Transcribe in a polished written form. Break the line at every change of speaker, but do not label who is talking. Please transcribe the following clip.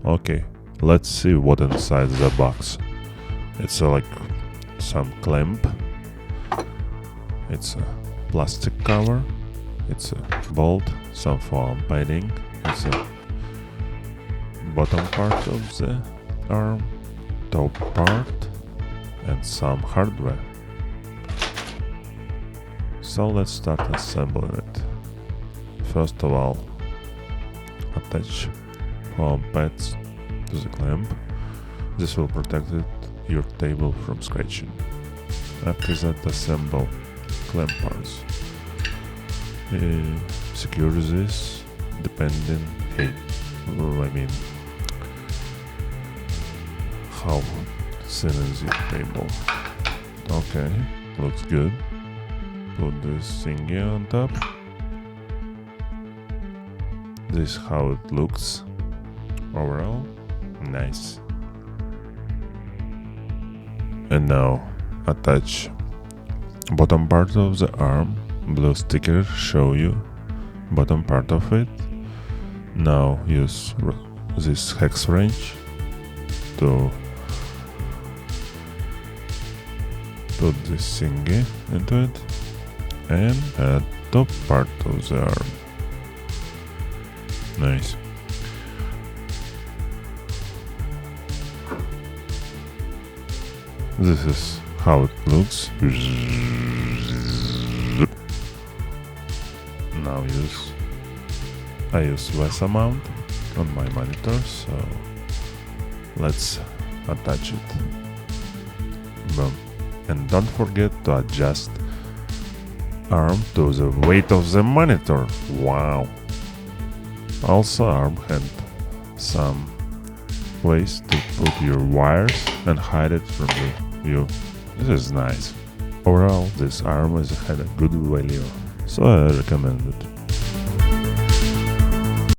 Okay, let's see what inside the box. It's like some clamp. It's a plastic cover. It's a bolt, some foam padding. It's a bottom part of the arm, top part, and some hardware. So let's start assembling it. First of all, attach foam pads to the clamp. This will protect your table from scratching. After that, assemble clamp parts. Secure this depending how thin is your table. Okay, looks good. Put this thingy on top. This is how it looks overall. Nice. And now attach bottom part of the arm. Blue sticker show you bottom part of it. Now use this hex wrench to put this thingy into it and add top part of the arm. Nice. This is how it looks. Now I use VESA mount on my monitor, so let's attach it. Boom. And don't forget to adjust arm to the weight of the monitor. Wow. Also arm had some place to put your wires and hide it from the view. This is nice. Overall, this arm had a good value, so I recommend it.